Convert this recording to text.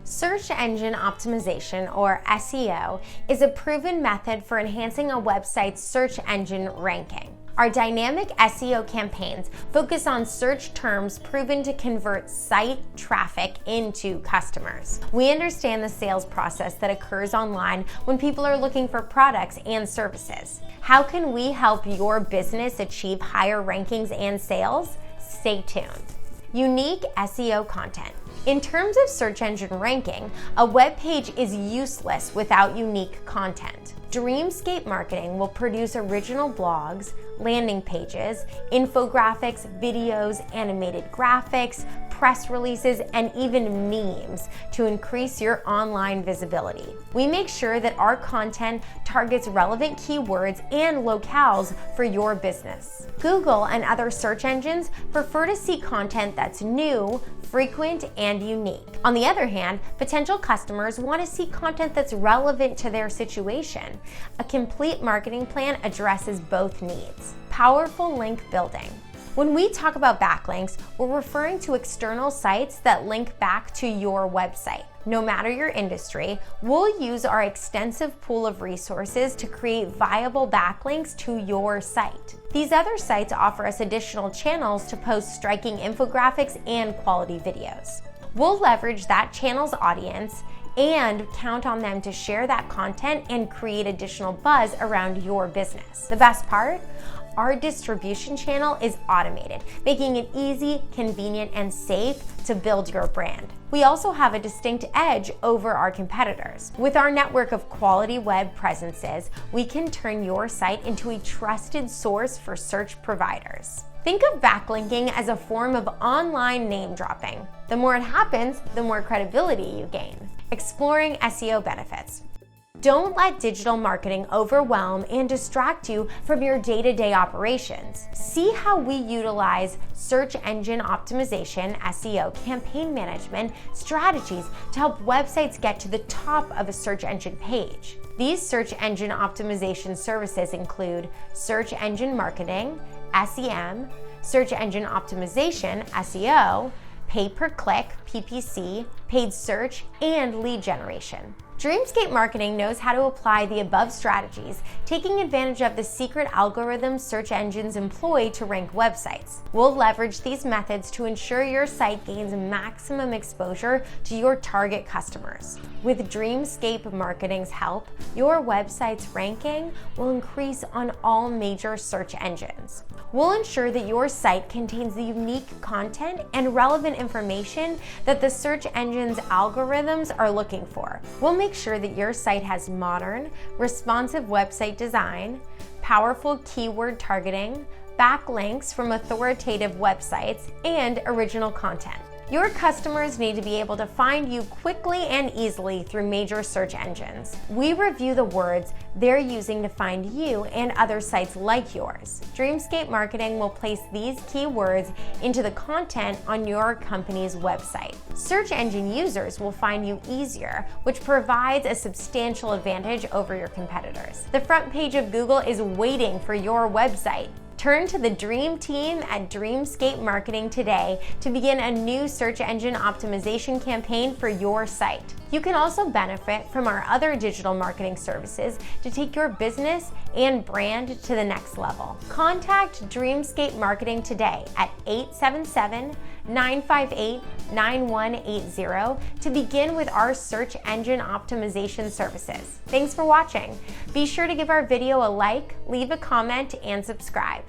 Search engine optimization, or SEO, is a proven method for enhancing a website's search engine ranking. Our dynamic SEO campaigns focus on search terms proven to convert site traffic into customers. We understand the sales process that occurs online when people are looking for products and services. How can we help your business achieve higher rankings and sales? Stay tuned. Unique SEO content. In terms of search engine ranking, a web page is useless without unique content. Dreamscape Marketing will produce original blogs, landing pages, infographics, videos, animated graphics, press releases, and even memes to increase your online visibility. We make sure that our content targets relevant keywords and locales for your business. Google and other search engines prefer to see content that's new, frequent, and unique. On the other hand, potential customers want to see content that's relevant to their situation. A complete marketing plan addresses both needs. Powerful link building. When we talk about backlinks, we're referring to external sites that link back to your website. No matter your industry, we'll use our extensive pool of resources to create viable backlinks to your site. These other sites offer us additional channels to post striking infographics and quality videos. We'll leverage that channel's audience and count on them to share that content and create additional buzz around your business. The best part? Our distribution channel is automated, making it easy, convenient, and safe to build your brand. We also have a distinct edge over our competitors. With our network of quality web presences, we can turn your site into a trusted source for search providers. Think of backlinking as a form of online name dropping. The more it happens, the more credibility you gain. Exploring SEO benefits. Don't let digital marketing overwhelm and distract you from your day-to-day operations. See how we utilize search engine optimization, SEO, campaign management strategies to help websites get to the top of a search engine page. These search engine optimization services include search engine marketing, SEM, search engine optimization, SEO, pay-per-click, PPC, paid search, and lead generation. Dreamscape Marketing knows how to apply the above strategies, taking advantage of the secret algorithms search engines employ to rank websites. We'll leverage these methods to ensure your site gains maximum exposure to your target customers. With Dreamscape Marketing's help, your website's ranking will increase on all major search engines. We'll ensure that your site contains the unique content and relevant information that the search engine's algorithms are looking for. We'll make sure that your site has modern, responsive website design, powerful keyword targeting, backlinks from authoritative websites, and original content. Your customers need to be able to find you quickly and easily through major search engines. We review the words they're using to find you and other sites like yours. Dreamscape Marketing will place these keywords into the content on your company's website. Search engine users will find you easier, which provides a substantial advantage over your competitors. The front page of Google is waiting for your website. Turn to the Dream Team at Dreamscape Marketing today to begin a new search engine optimization campaign for your site. You can also benefit from our other digital marketing services to take your business and brand to the next level. Contact Dreamscape Marketing today at 877-958-9180 to begin with our search engine optimization services. Thanks for watching. Be sure to give our video a like, leave a comment, and subscribe.